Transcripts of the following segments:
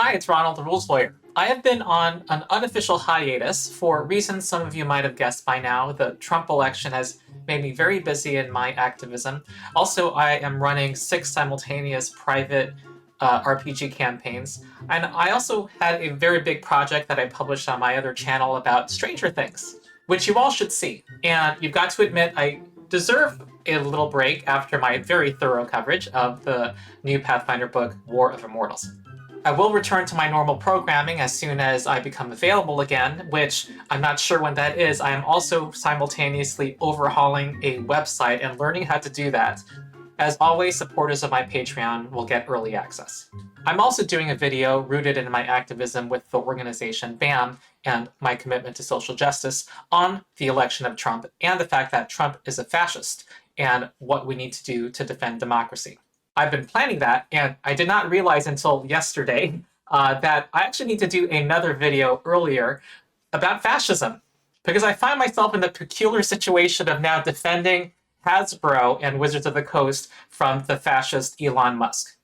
Hi, it's Ronald, the Rules Lawyer. I have been on an unofficial hiatus for reasons some of you might have guessed by now. The Trump election has made me very busy in my activism. Also, I am running 6 simultaneous private RPG campaigns. And I also had a very big project that I published on my other channel about Stranger Things, which you all should see. And you've got to admit, I deserve a little break after my very thorough coverage of the new Pathfinder book, War of Immortals. I will return to my normal programming as soon as I become available again, which I'm not sure when that is. I am also simultaneously overhauling a website and learning how to do that. As always, supporters of my Patreon will get early access. I'm also doing a video rooted in my activism with the organization BAM and my commitment to social justice on the election of Trump and the fact that Trump is a fascist and what we need to do to defend democracy. I've been planning that, and I did not realize until yesterday that I actually need to do another video earlier about fascism, because I find myself in the peculiar situation of now defending Hasbro and Wizards of the Coast from the fascist Elon Musk.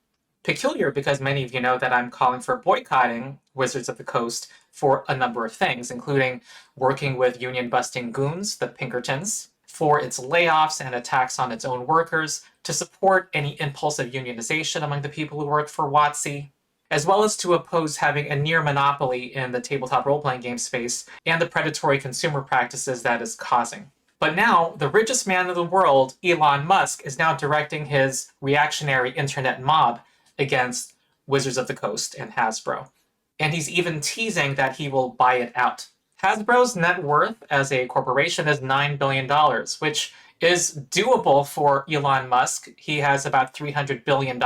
Peculiar because many of you know that I'm calling for boycotting Wizards of the Coast for a number of things, including working with union-busting goons, the Pinkertons, for its layoffs and attacks on its own workers, to support any impulse of unionization among the people who work for WOTC, as well as to oppose having a near monopoly in the tabletop role-playing game space and the predatory consumer practices that is causing. But now, the richest man in the world, Elon Musk, is now directing his reactionary internet mob against Wizards of the Coast and Hasbro. And he's even teasing that he will buy it out. Hasbro's net worth as a corporation is $9 billion, which is doable for Elon Musk. He has about $300 billion.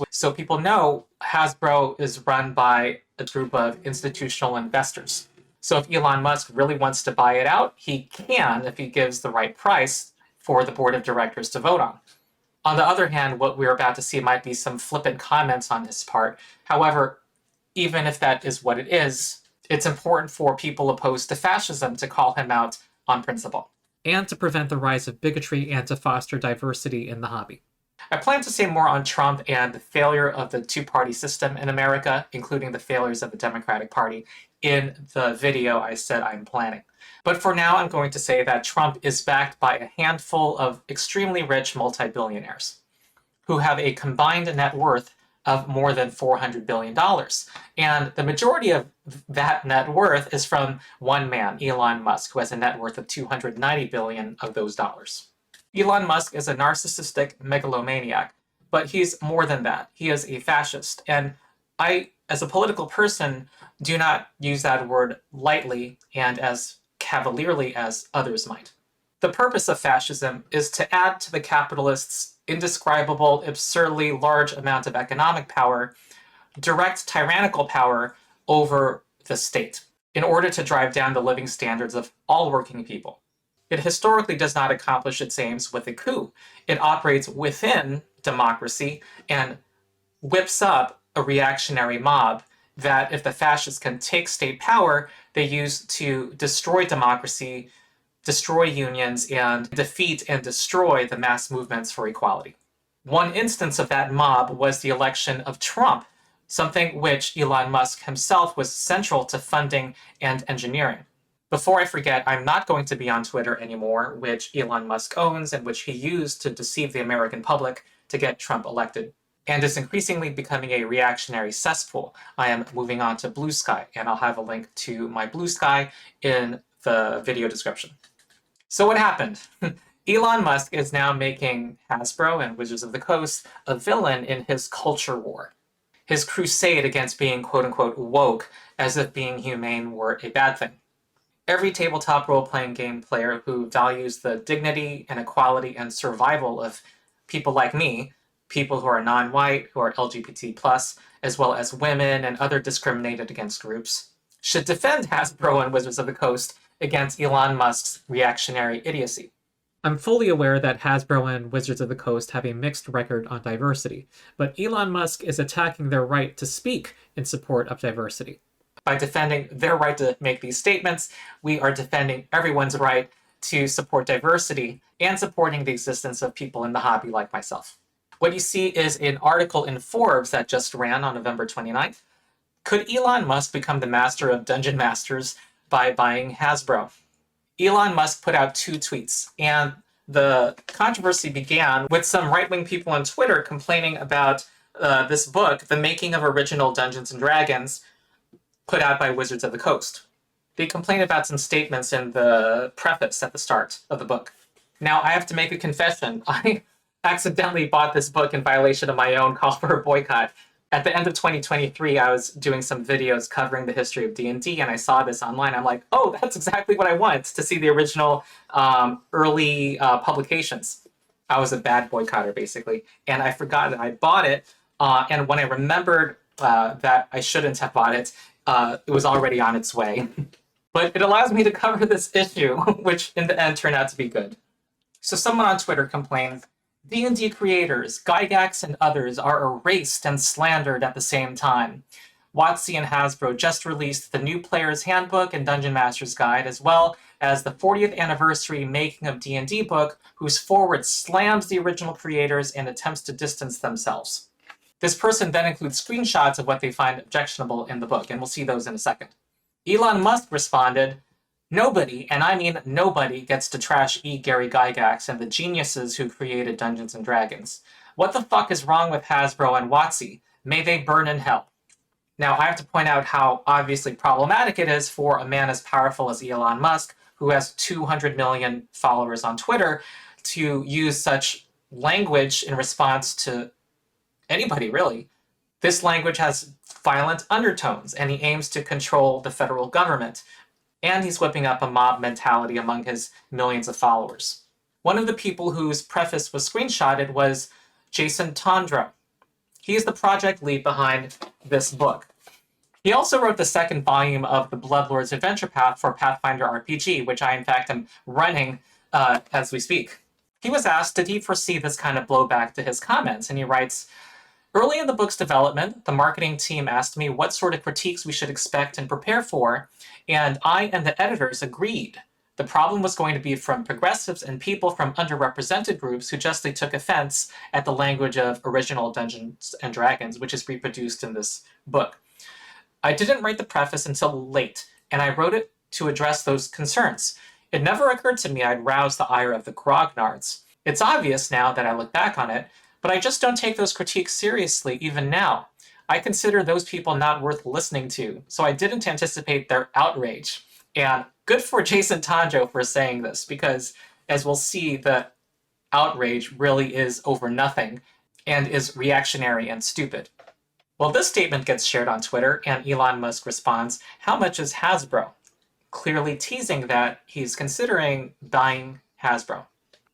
So people know Hasbro is run by a group of institutional investors. So if Elon Musk really wants to buy it out, he can if he gives the right price for the board of directors to vote on. On the other hand, what we're about to see might be some flippant comments on his part. However, even if that is what it is, it's important for people opposed to fascism to call him out on principle, and to prevent the rise of bigotry and to foster diversity in the hobby. I plan to say more on Trump and the failure of the two-party system in America, including the failures of the Democratic Party, in the video I said I'm planning. But for now, I'm going to say that Trump is backed by a handful of extremely rich multi-billionaires who have a combined net worth of more than $400 billion. And the majority of that net worth is from one man, Elon Musk, who has a net worth of $290 billion of those dollars. Elon Musk is a narcissistic megalomaniac, but he's more than that. He is a fascist. And I, as a political person, do not use that word lightly and as cavalierly as others might. The purpose of fascism is to add to the capitalists' indescribable, absurdly large amount of economic power, direct tyrannical power over the state, in order to drive down the living standards of all working people. It historically does not accomplish its aims with a coup. It operates within democracy and whips up a reactionary mob that, if the fascists can take state power, they use to destroy democracy, destroy unions, and defeat and destroy the mass movements for equality. One instance of that mob was the election of Trump, something which Elon Musk himself was central to funding and engineering. Before I forget, I'm not going to be on Twitter anymore, which Elon Musk owns and which he used to deceive the American public to get Trump elected, and is increasingly becoming a reactionary cesspool. I am moving on to Blue Sky, and I'll have a link to my Blue Sky in the video description. So what happened? Elon Musk is now making Hasbro and Wizards of the Coast a villain in his culture war, his crusade against being quote-unquote woke, as if being humane were a bad thing. Every tabletop role-playing game player who values the dignity and equality and survival of people like me, people who are non-white, who are LGBT+, as well as women and other discriminated against groups, should defend Hasbro and Wizards of the Coast against Elon Musk's reactionary idiocy. I'm fully aware that Hasbro and Wizards of the Coast have a mixed record on diversity, but Elon Musk is attacking their right to speak in support of diversity. By defending their right to make these statements, we are defending everyone's right to support diversity and supporting the existence of people in the hobby like myself. What you see is an article in Forbes that just ran on November 29th Could Elon Musk become the master of dungeon masters by buying Hasbro? Elon Musk put out 2 tweets, and the controversy began with some right-wing people on Twitter complaining about this book, The Making of Original Dungeons and Dragons, put out by Wizards of the Coast. They complained about some statements in the preface at the start of the book. Now, I have to make a confession. I accidentally bought this book in violation of my own call for a boycott. At the end of 2023, I was doing some videos covering the history of D&D, and I saw this online. I'm like, oh, that's exactly what I want, to see the original early publications. I was a bad boycotter, basically, and I forgot that I bought it, and when I remembered that I shouldn't have bought it, it was already on its way. But it allows me to cover this issue, which in the end turned out to be good. So someone on Twitter complained, D&D creators, Gygax and others are erased and slandered at the same time. WOTC and Hasbro just released the new Player's Handbook and Dungeon Master's Guide, as well as the 40th anniversary Making of D&D book, whose foreword slams the original creators and attempts to distance themselves. This person then includes screenshots of what they find objectionable in the book, and we'll see those in a second. Elon Musk responded, nobody, and I mean nobody, gets to trash E. Gary Gygax and the geniuses who created Dungeons and Dragons. What the fuck is wrong with Hasbro and WotC? May they burn in hell. Now, I have to point out how obviously problematic it is for a man as powerful as Elon Musk, who has 200 million followers on Twitter, to use such language in response to anybody, really. This language has violent undertones, and he aims to control the federal government. And he's whipping up a mob mentality among his millions of followers. One of the people whose preface was screenshotted was Jason Tondro. He is the project lead behind this book. He also wrote the 2nd volume of the Bloodlord's Adventure Path for Pathfinder RPG, which I in fact am running as we speak. He was asked, did he foresee this kind of blowback to his comments? And he writes, early in the book's development, the marketing team asked me what sort of critiques we should expect and prepare for, and I and the editors agreed. The problem was going to be from progressives and people from underrepresented groups who justly took offense at the language of original Dungeons and Dragons, which is reproduced in this book. I didn't write the preface until late, and I wrote it to address those concerns. It never occurred to me I'd rouse the ire of the grognards. It's obvious now that I look back on it, but I just don't take those critiques seriously even now. I consider those people not worth listening to, so I didn't anticipate their outrage. And good for Jason Tondro for saying this, because as we'll see, the outrage really is over nothing and is reactionary and stupid. Well, this statement gets shared on Twitter, and Elon Musk responds, how much is Hasbro? Clearly teasing that he's considering buying Hasbro.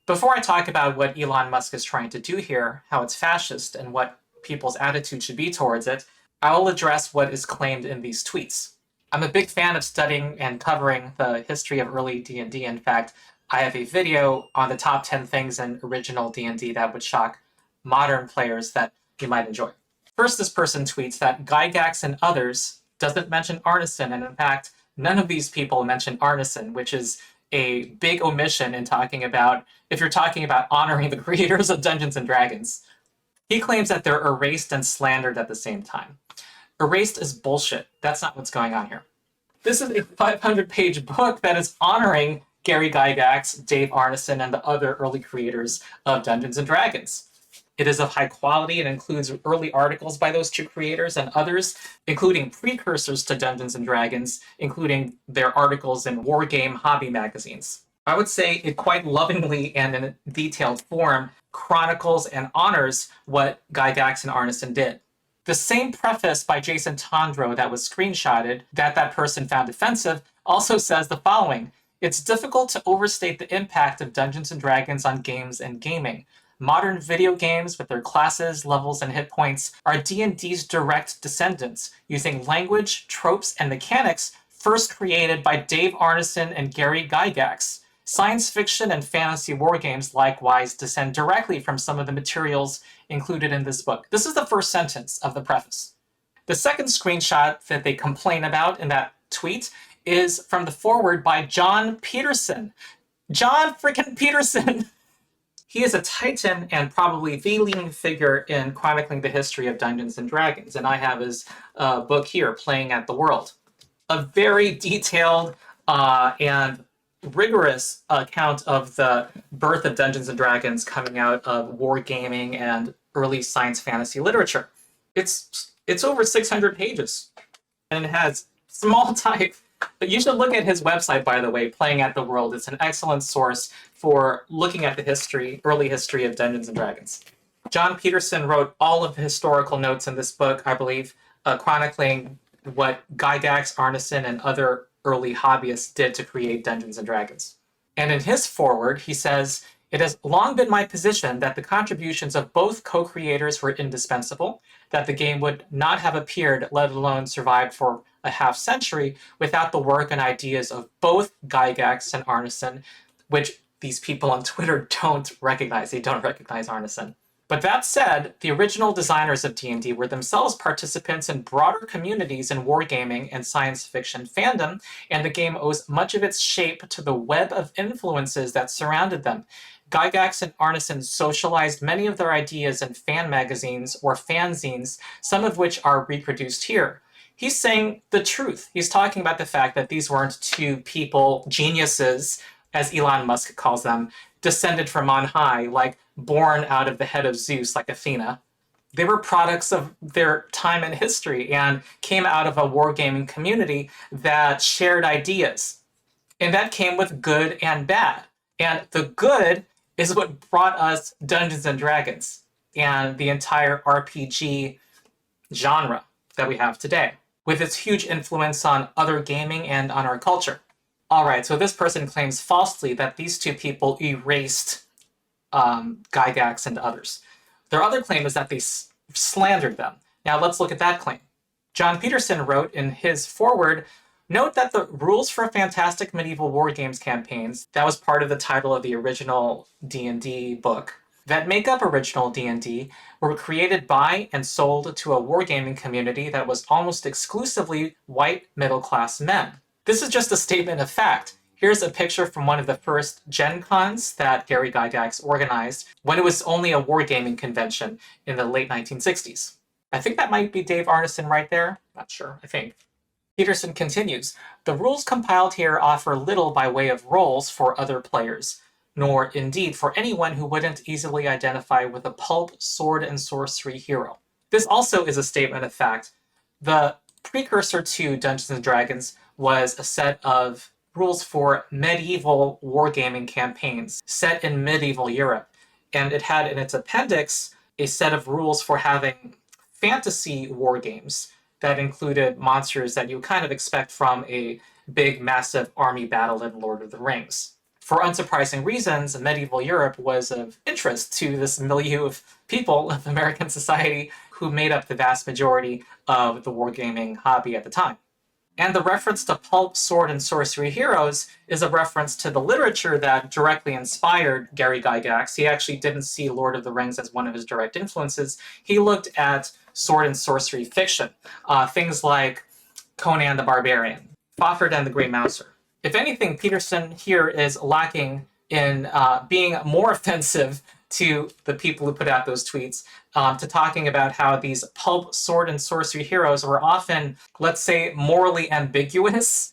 Before I talk about what Elon Musk is trying to do here, how it's fascist, and what people's attitude should be towards it, I will address what is claimed in these tweets. I'm a big fan of studying and covering the history of early D&D. In fact, I have a video on the top 10 things in original D&D that would shock modern players that you might enjoy. First, this person tweets that Gygax and others doesn't mention Arneson, and in fact, none of these people mention Arneson, which is a big omission in talking about, if you're talking about honoring the creators of Dungeons and Dragons. He claims that they're erased and slandered at the same time. Erased is bullshit. That's not what's going on here. This is a 500-page book that is honoring Gary Gygax, Dave Arneson, and the other early creators of Dungeons and Dragons. It is of high quality. It includes early articles by those 2 creators and others, including precursors to Dungeons and Dragons, including their articles in wargame hobby magazines. I would say it quite lovingly and in a detailed form chronicles and honors what Gygax and Arneson did. The same preface by Jason Tondro that was screenshotted that person found offensive also says the following: it's difficult to overstate the impact of Dungeons and Dragons on games and gaming. Modern video games with their classes, levels, and hit points are D&D's direct descendants, using language, tropes, and mechanics first created by Dave Arneson and Gary Gygax. Science fiction and fantasy wargames likewise descend directly from some of the materials included in this book. This is the first sentence of the preface. The second screenshot that they complain about in that tweet is from the foreword by Jon Peterson. Jon freaking Peterson! He is a titan and probably the leading figure in chronicling the history of Dungeons and Dragons, and I have his book here, Playing at the World. A very detailed and rigorous account of the birth of Dungeons and Dragons coming out of wargaming and early science fantasy literature. It's over 600 pages, and it has small type. But you should look at his website, by the way, Playing at the World. It's an excellent source for looking at the early history of Dungeons and Dragons. Jon Peterson wrote all of the historical notes in this book, I believe, chronicling what Gygax, Arneson, and other early hobbyists did to create Dungeons and Dragons. And in his foreword, he says, "It has long been my position that the contributions of both co-creators were indispensable, that the game would not have appeared, let alone survived for a half century, without the work and ideas of both Gygax and Arneson," which these people on Twitter don't recognize. They don't recognize Arneson. But that said, the original designers of D&D were themselves participants in broader communities in wargaming and science fiction fandom, and the game owes much of its shape to the web of influences that surrounded them. Gygax and Arneson socialized many of their ideas in fan magazines or fanzines, some of which are reproduced here. He's saying the truth. He's talking about the fact that these weren't two people, geniuses, as Elon Musk calls them, descended from on high, like born out of the head of Zeus, like Athena. They were products of their time in history and came out of a wargaming community that shared ideas. And that came with good and bad. And the good is what brought us Dungeons and Dragons and the entire RPG genre that we have today, with its huge influence on other gaming and on our culture. All right, so this person claims falsely that these two people erased Gygax and others. Their other claim is that they slandered them. Now let's look at that claim. Jon Peterson wrote in his foreword, "Note that the rules for fantastic medieval war games campaigns," that was part of the title of the original D&D book, "that make up original D&D were created by and sold to a wargaming community that was almost exclusively white middle-class men." This is just a statement of fact. Here's a picture from one of the first Gen Cons that Gary Gygax organized when it was only a wargaming convention in the late 1960s. I think that might be Dave Arneson right there. Not sure, I think. Peterson continues, "The rules compiled here offer little by way of roles for other players, nor indeed for anyone who wouldn't easily identify with a pulp sword and sorcery hero." This also is a statement of fact. The precursor to Dungeons and Dragons was a set of rules for medieval wargaming campaigns set in medieval Europe. And it had in its appendix a set of rules for having fantasy wargames that included monsters that you kind of expect from a big, massive army battle in Lord of the Rings. For unsurprising reasons, medieval Europe was of interest to this milieu of people of American society who made up the vast majority of the wargaming hobby at the time. And the reference to pulp, sword, and sorcery heroes is a reference to the literature that directly inspired Gary Gygax. He actually didn't see Lord of the Rings as one of his direct influences. He looked at sword and sorcery fiction, things like Conan the Barbarian, Fafhrd and the Grey Mouser. If anything, Peterson here is lacking in being more offensive to the people who put out those tweets, to talking about how these pulp, sword, and sorcery heroes were often, let's say, morally ambiguous,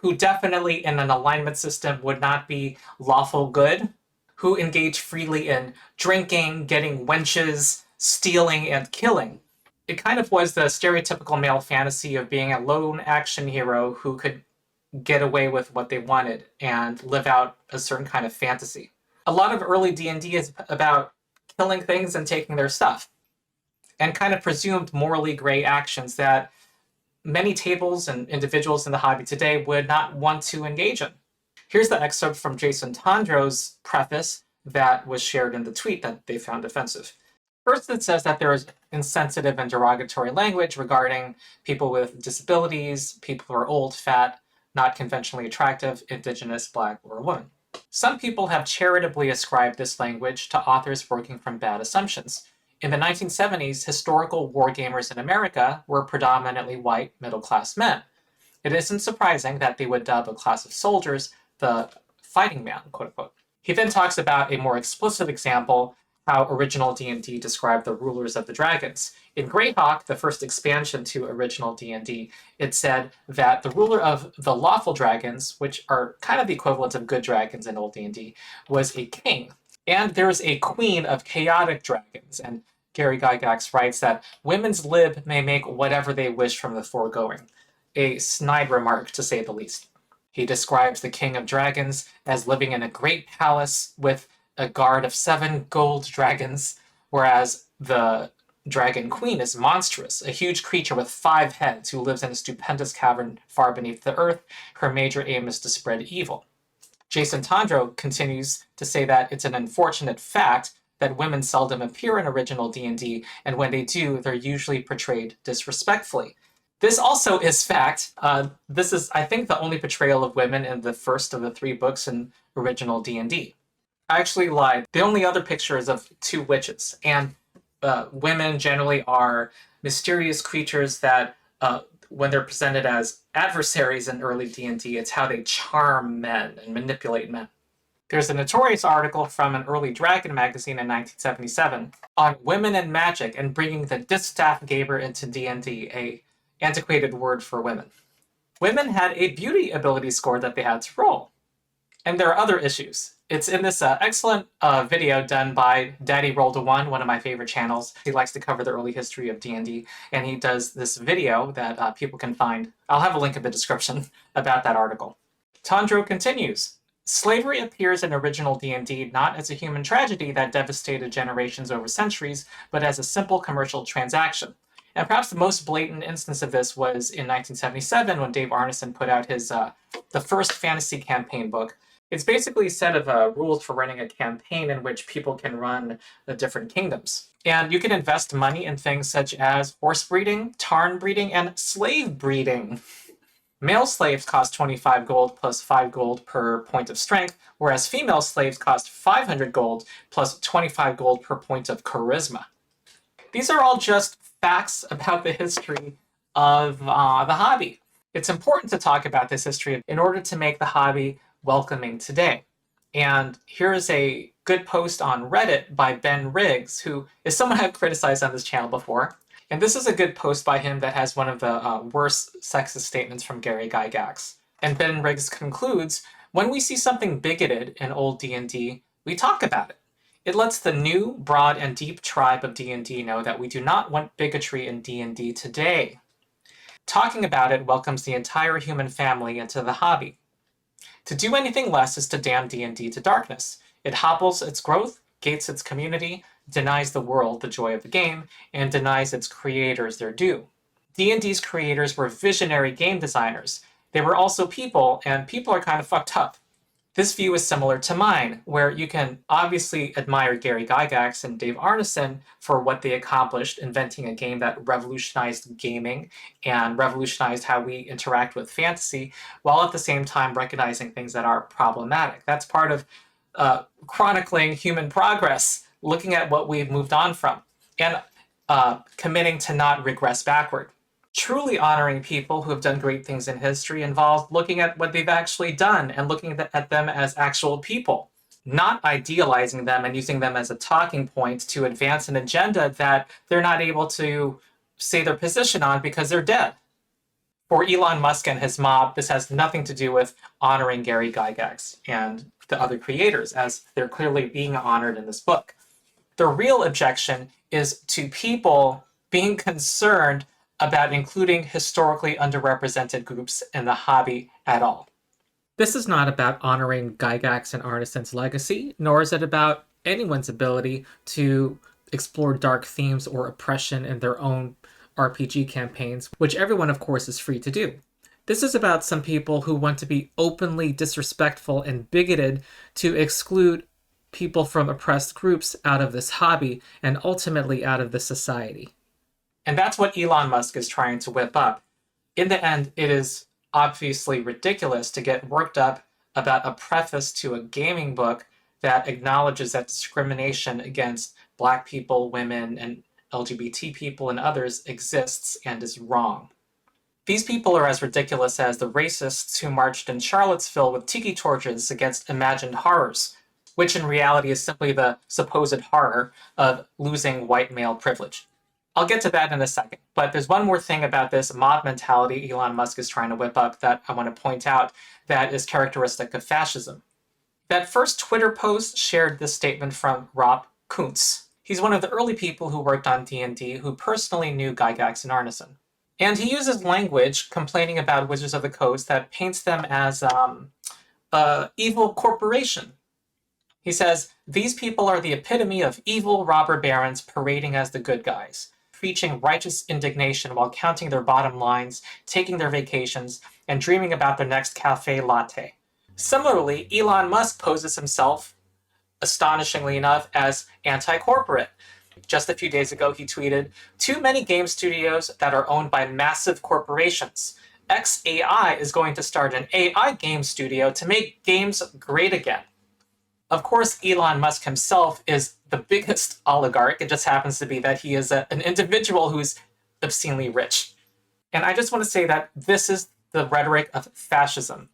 who definitely in an alignment system would not be lawful good, who engage freely in drinking, getting wenches, stealing, and killing. It kind of was the stereotypical male fantasy of being a lone action hero who could get away with what they wanted and live out a certain kind of fantasy. A lot of early D&D is about killing things and taking their stuff, and kind of presumed morally gray actions that many tables and individuals in the hobby today would not want to engage in. Here's the excerpt from Jason Tondro's preface that was shared in the tweet that they found offensive. First, it says that there is insensitive and derogatory language regarding people with disabilities, people who are old, fat, not conventionally attractive, indigenous, black, or a woman. Some people have charitably ascribed this language to authors working from bad assumptions. In the 1970s, historical wargamers in America were predominantly white, middle-class men. It isn't surprising that they would dub a class of soldiers the fighting man, quote-unquote. He then talks about a more explicit example, how original D&D described the rulers of the dragons. In Greyhawk, the first expansion to original D&D, it said that the ruler of the lawful dragons, which are kind of the equivalent of good dragons in old D&D, was a king. And there was a queen of chaotic dragons. And Gary Gygax writes that women's lib may make whatever they wish from the foregoing. A snide remark, to say the least. He describes the king of dragons as living in a great palace with a guard of 7 gold dragons, whereas the dragon queen is monstrous, a huge creature with 5 heads who lives in a stupendous cavern far beneath the earth. Her major aim is to spread evil. Jason Tondro continues to say that it's an unfortunate fact that women seldom appear in original D&D, and when they do, they're usually portrayed disrespectfully. This also is fact. This is, I think, the only portrayal of women in the first of the 3 books in original D&D. I actually lied. The only other picture is of 2 witches, and women generally are mysterious creatures that, when they're presented as adversaries in early D&D, it's how they charm men and manipulate men. There's a notorious article from an early Dragon magazine in 1977 on women and magic and bringing the Distaff Gaber into D&D, a antiquated word for women. Women had a beauty ability score that they had to roll. And there are other issues. It's in this excellent video done by Daddy Rolled a One, one of my favorite channels. He likes to cover the early history of D&D, and he does this video that people can find. I'll have a link in the description about that article. Tondro continues. Slavery appears in original D&D not as a human tragedy that devastated generations over centuries, but as a simple commercial transaction. And perhaps the most blatant instance of this was in 1977 when Dave Arneson put out his the first fantasy campaign book. It's basically a set of rules for running a campaign in which people can run the different kingdoms. And you can invest money in things such as horse breeding, tarn breeding, and slave breeding. Male slaves cost 25 gold plus 5 gold per point of strength, whereas female slaves cost 500 gold plus 25 gold per point of charisma. These are all just facts about the history of the hobby. It's important to talk about this history in order to make the hobby welcoming today. And here is a good post on Reddit by Ben Riggs, who is someone I've criticized on this channel before. And this is a good post by him that has one of the worst sexist statements from Gary Gygax. And Ben Riggs concludes, when we see something bigoted in old D&D, we talk about it. It lets the new, broad, and deep tribe of D&D know that we do not want bigotry in D&D today. Talking about it welcomes the entire human family into the hobby. To do anything less is to damn D&D to darkness. It hobbles its growth, gates its community, denies the world the joy of the game, and denies its creators their due. D&D's creators were visionary game designers. They were also people, and people are kind of fucked up. This view is similar to mine, where you can obviously admire Gary Gygax and Dave Arneson for what they accomplished, inventing a game that revolutionized gaming and revolutionized how we interact with fantasy, while at the same time recognizing things that are problematic. That's part of chronicling human progress, looking at what we've moved on from, and committing to not regress backward. Truly honoring people who have done great things in history involves looking at what they've actually done and looking at them as actual people, not idealizing them and using them as a talking point to advance an agenda that they're not able to say their position on because they're dead. For Elon Musk and his mob, this has nothing to do with honoring Gary Gygax and the other creators, as they're clearly being honored in this book. The real objection is to people being concerned about including historically underrepresented groups in the hobby at all. This is not about honoring Gygax and Arneson's legacy, nor is it about anyone's ability to explore dark themes or oppression in their own RPG campaigns, which everyone, of course, is free to do. This is about some people who want to be openly disrespectful and bigoted to exclude people from oppressed groups out of this hobby and ultimately out of this society. And that's what Elon Musk is trying to whip up. In the end, it is obviously ridiculous to get worked up about a preface to a gaming book that acknowledges that discrimination against Black people, women, and LGBT people and others exists and is wrong. These people are as ridiculous as the racists who marched in Charlottesville with tiki torches against imagined horrors. which in reality is simply the supposed horror of losing white male privilege. I'll get to that in a second, but there's one more thing about this mob mentality Elon Musk is trying to whip up that I want to point out that is characteristic of fascism. That first Twitter post shared this statement from Rob Kuntz. He's one of the early people who worked on D&D who personally knew Gygax and Arneson. And he uses language complaining about Wizards of the Coast that paints them as an evil corporation. He says, "These people are the epitome of evil robber barons parading as the good guys, preaching righteous indignation while counting their bottom lines, taking their vacations, and dreaming about their next cafe latte." Similarly, Elon Musk poses himself, astonishingly enough, as anti-corporate. Just a few days ago, he tweeted, "Too many game studios that are owned by massive corporations. XAI is going to start an AI game studio to make games great again." Of course, Elon Musk himself is the biggest oligarch. It just happens to be that he is an individual who's obscenely rich. And I just want to say that this is the rhetoric of fascism.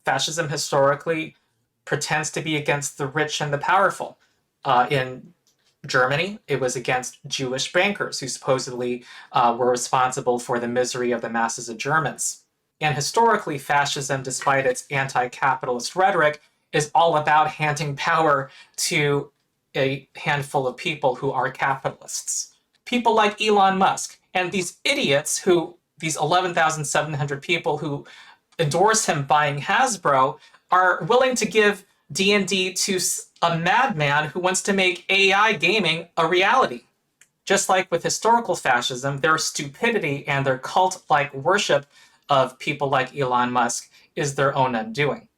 Fascism historically pretends to be against the rich and the powerful. In Germany, it was against Jewish bankers who supposedly were responsible for the misery of the masses of Germans. And historically, fascism, despite its anti-capitalist rhetoric, is all about handing power to a handful of people who are capitalists. People like Elon Musk and these idiots these 11,700 people who endorse him buying Hasbro are willing to give D&D to a madman who wants to make AI gaming a reality. Just like with historical fascism, their stupidity and their cult-like worship of people like Elon Musk is their own undoing.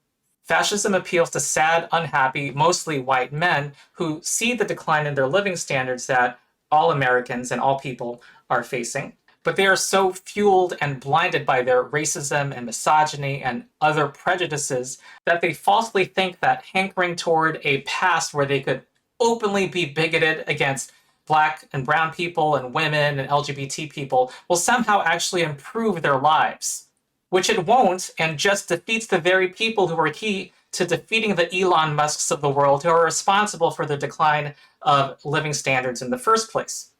Fascism appeals to sad, unhappy, mostly white men who see the decline in their living standards that all Americans and all people are facing. But they are so fueled and blinded by their racism and misogyny and other prejudices that they falsely think that hankering toward a past where they could openly be bigoted against Black and brown people and women and LGBT people will somehow actually improve their lives. Which it won't, and just defeats the very people who are key to defeating the Elon Musks of the world who are responsible for the decline of living standards in the first place.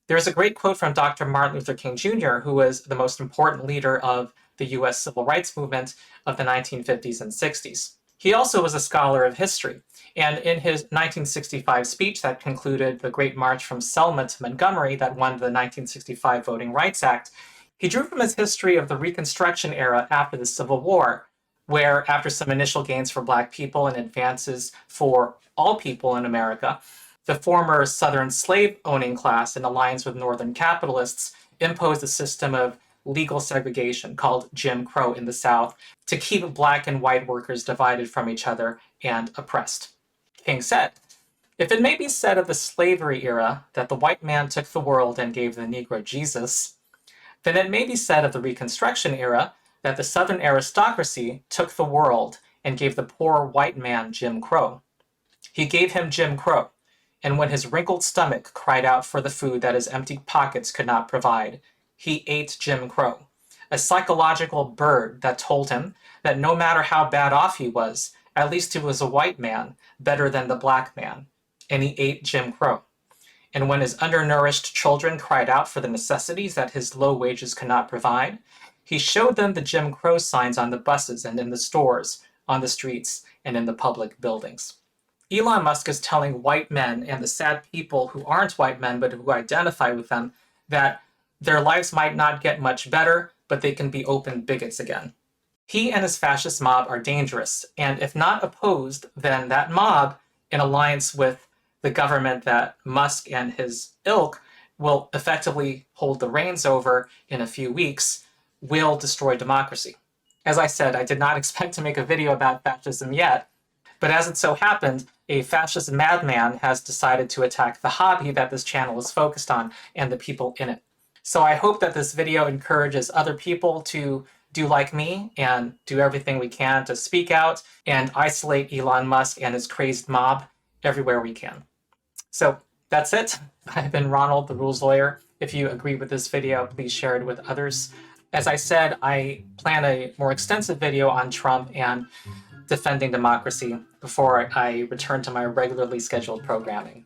There's a great quote from Dr. Martin Luther King Jr., who was the most important leader of the US civil rights movement of the 1950s and 60s. He also was a scholar of history, and in his 1965 speech that concluded the Great March from Selma to Montgomery that won the 1965 Voting Rights Act, he drew from his history of the Reconstruction era after the Civil War, where after some initial gains for Black people and advances for all people in America, the former Southern slave-owning class, in alliance with Northern capitalists, imposed a system of legal segregation called Jim Crow in the South to keep Black and white workers divided from each other and oppressed. King said, "If it may be said of the slavery era that the white man took the world and gave the Negro Jesus, then it may be said of the Reconstruction era that the Southern aristocracy took the world and gave the poor white man Jim Crow. He gave him Jim Crow, and when his wrinkled stomach cried out for the food that his empty pockets could not provide, he ate Jim Crow, a psychological bird that told him that no matter how bad off he was, at least he was a white man, better than the Black man, and he ate Jim Crow. And when his undernourished children cried out for the necessities that his low wages could not provide, he showed them the Jim Crow signs on the buses and in the stores, on the streets, and in the public buildings." Elon Musk is telling white men and the sad people who aren't white men but who identify with them that their lives might not get much better, but they can be open bigots again. He and his fascist mob are dangerous, and if not opposed, then that mob, in alliance with the government that Musk and his ilk will effectively hold the reins over in a few weeks, will destroy democracy. As I said, I did not expect to make a video about fascism yet, but as it so happened, a fascist madman has decided to attack the hobby that this channel is focused on and the people in it. So I hope that this video encourages other people to do like me and do everything we can to speak out and isolate Elon Musk and his crazed mob everywhere we can. So that's it. I've been Ronald, the Rules Lawyer. If you agree with this video, please share it with others. As I said, I plan a more extensive video on Trump and defending democracy before I return to my regularly scheduled programming.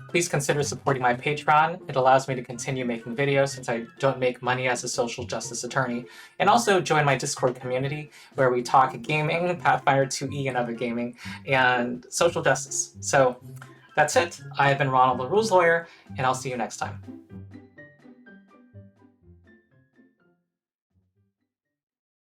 Please consider supporting my Patreon. It allows me to continue making videos since I don't make money as a social justice attorney. And also join my Discord community where we talk gaming, Pathfinder 2E and other gaming, and social justice. So that's it. I've been Ronald the Rules Lawyer, and I'll see you next time.